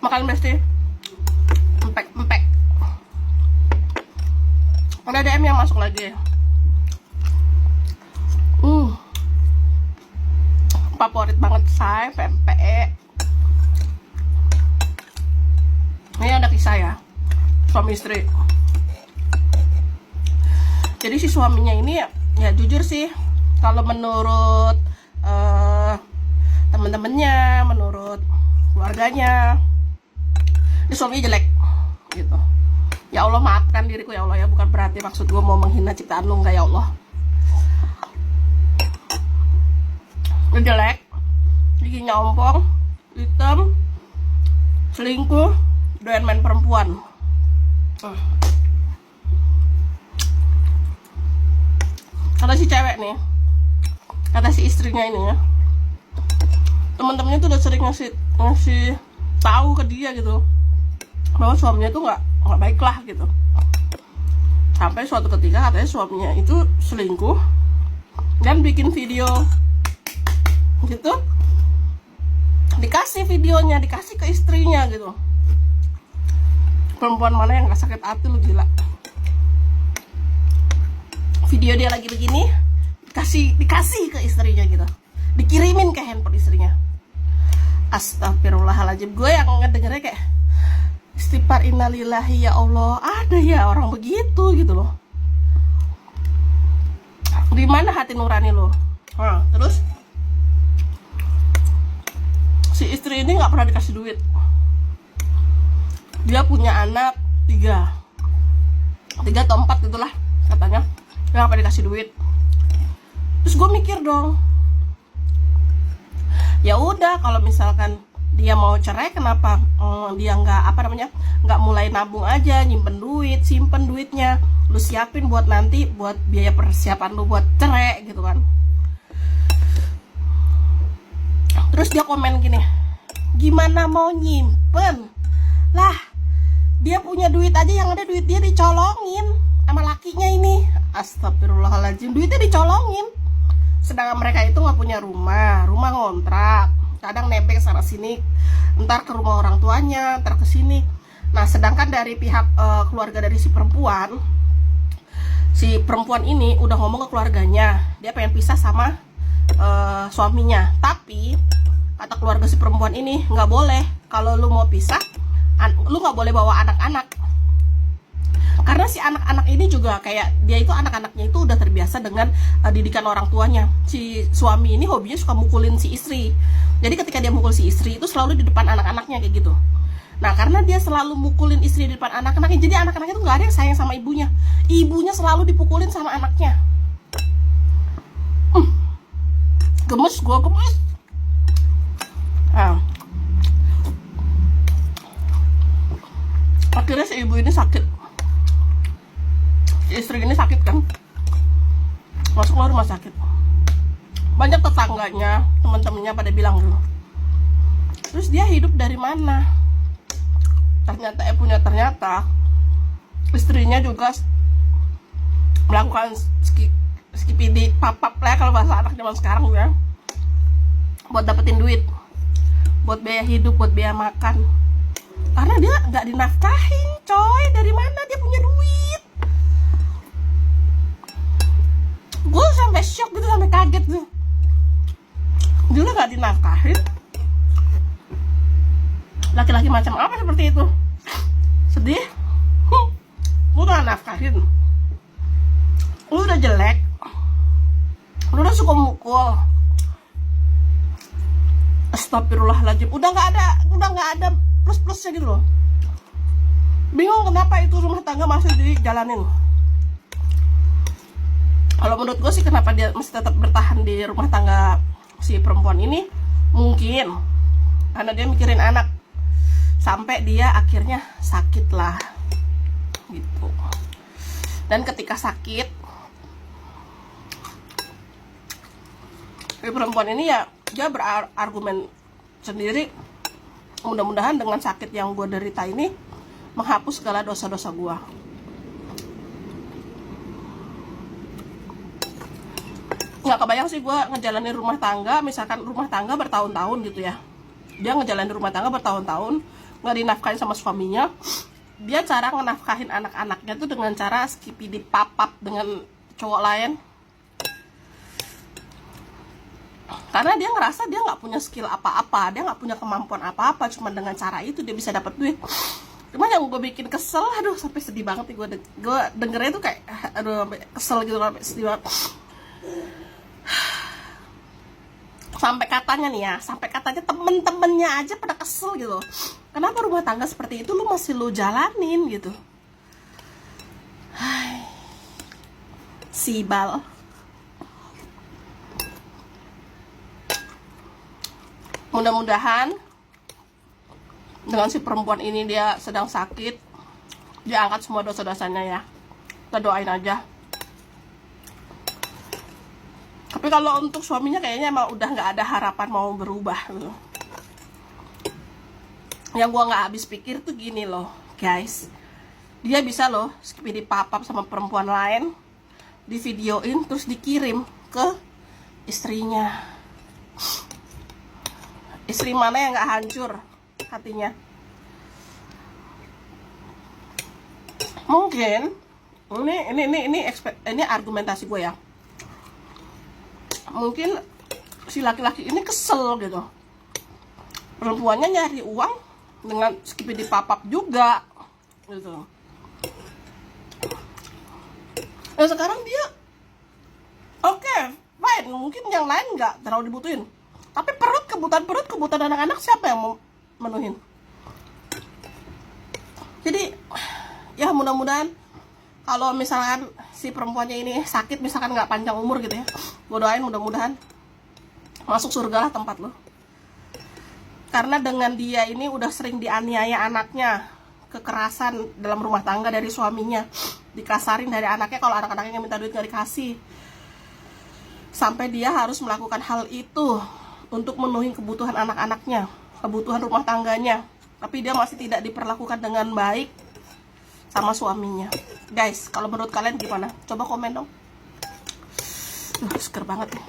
makan mesti empek. Ada DM yang masuk lagi. Favorit banget saya PMPE. Ini ada kisah ya, suami istri. Jadi si suaminya ini ya jujur sih, kalau menurut temen-temennya, menurut keluarganya, ini suaminya jelek gitu. Ya Allah, maafkan diriku ya Allah ya, bukan berarti maksud gue mau menghina ciptaan lu, enggak ya Allah. Ini jelek, giginya ompong, hitam, selingkuh, doyan main perempuan. Kata si cewek nih, kata si istrinya ini ya, teman-temannya tuh udah sering ngasih tahu ke dia gitu bahwa suaminya tuh nggak baik lah gitu. Sampai suatu ketika katanya suaminya itu selingkuh dan bikin video gitu, dikasih videonya, dikasih ke istrinya gitu. Perempuan mana yang gak sakit hati, lu gila. Video dia lagi begini dikasih ke istrinya gitu, dikirimin ke handphone istrinya. Astagfirullahaladzim, gue yang ngedengernya kayak istighfar innalillahi, ya Allah, ada ya orang begitu gitu loh. Di mana hati nurani lo? Terus si istri ini nggak pernah dikasih duit. Dia punya anak 3 atau 4 gitulah katanya, dia nggak pernah dikasih duit. Terus gue mikir dong, ya udah kalau misalkan dia mau cerai, kenapa dia nggak mulai nabung aja, nyimpen duit, simpen duitnya, lu siapin buat nanti, buat biaya persiapan lu buat cerai gitu kan. Terus dia komen gini, gimana mau nyimpen lah, dia punya duit aja, yang ada duit dia dicolongin sama lakinya ini. Astagfirullahaladzim, duitnya dicolongin. Sedangkan mereka itu nggak punya rumah ngontrak, kadang nebeng sana sini, ntar ke rumah orang tuanya, ntar ke sini. Nah, sedangkan dari pihak keluarga dari si perempuan ini udah ngomong ke keluarganya, dia pengen pisah sama suaminya. Tapi kata keluarga si perempuan ini, nggak boleh, kalau lu mau pisah, lu nggak boleh bawa anak-anak. Karena si anak-anak ini juga kayak dia itu, anak-anaknya itu udah terbiasa dengan didikan orang tuanya. Si suami ini hobinya suka mukulin si istri. Jadi ketika dia mukul si istri itu selalu di depan anak-anaknya kayak gitu. Nah, karena dia selalu mukulin istri di depan anak-anaknya, jadi anak-anaknya tuh nggak ada yang sayang sama ibunya. Ibunya selalu dipukulin sama anaknya. Gemes, gue gemes. Akhirnya si ibu ini sakit, si istri ini sakit kan, masuk ke rumah sakit. Banyak tetangganya, teman-temannya pada bilang dulu, terus dia hidup dari mana? Ternyata istrinya juga melakukan skipidi papap lah kalau bahasa anak zaman sekarang ya, buat dapetin duit, buat biaya hidup, buat biaya makan. Karena dia nggak dinafkahin, coy. Dari mana dia punya duit? Gue sampai shock gitu, sampai kaget tuh. Dia nggak dinafkahin. Laki-laki macam apa seperti itu? Sedih. Lu udah nafkahin, lu udah jelek, lu udah suka mukul. Astagfirullahaladzim, udah nggak ada plus-plusnya gitu loh. Bingung kenapa itu rumah tangga masih dijalanin. Kalau menurut gue sih, kenapa dia masih tetap bertahan di rumah tangga si perempuan ini, mungkin karena dia mikirin anak. Sampai dia akhirnya sakit lah gitu. Dan ketika sakit, si perempuan ini ya dia berargumen sendiri, mudah-mudahan dengan sakit yang gue derita ini menghapus segala dosa-dosa gue. Nggak kebayang sih gue ngejalanin rumah tangga, misalkan rumah tangga bertahun-tahun gitu ya. Dia ngejalanin rumah tangga bertahun-tahun, nggak dinafkahin sama suaminya, dia cara ngenafkahin anak-anaknya tuh dengan cara skipidi papap dengan cowok lain. Karena dia ngerasa dia nggak punya skill apa-apa, dia nggak punya kemampuan apa-apa, cuma dengan cara itu dia bisa dapat duit. Cuma yang gue bikin kesel, aduh sampai sedih banget nih gue dengernya tuh kayak aduh sampai kesel gitu, sampai sedih banget. Sampai katanya temen-temennya aja pada kesel gitu. Kenapa rumah tangga seperti itu lu masih lu jalanin gitu? Hai, sibal. Mudah-mudahan dengan si perempuan ini, dia sedang sakit, dia angkat semua dosa-dosanya ya. Kita doain aja. Tapi kalau untuk suaminya kayaknya emang udah nggak ada harapan mau berubah gitu. Yang gua nggak habis pikir tuh gini loh guys, dia bisa loh skipidi papap sama perempuan lain, di videoin terus dikirim ke istrinya. Istri mana yang nggak hancur hatinya? Mungkin ini argumentasi gue ya. Mungkin si laki-laki ini kesel gitu, perempuannya nyari uang dengan skipidi papap juga gitu. Nah sekarang dia oke, fine, mungkin yang lain nggak terlalu dibutuhin, tapi kebutuhan anak-anak siapa yang mau menuhin? Jadi ya mudah-mudahan kalau misalkan si perempuannya ini sakit, misalkan nggak panjang umur gitu ya, gue doain mudah-mudahan masuk surga lah tempat lo. Karena dengan dia ini udah sering dianiaya anaknya, kekerasan dalam rumah tangga dari suaminya, dikasarin dari anaknya, kalau anak-anaknya minta duit nggak dikasih, sampai dia harus melakukan hal itu untuk memenuhi kebutuhan anak-anaknya, kebutuhan rumah tangganya, tapi dia masih tidak diperlakukan dengan baik sama suaminya. Guys, kalau menurut kalian gimana? Coba komen dong. Seger banget nih.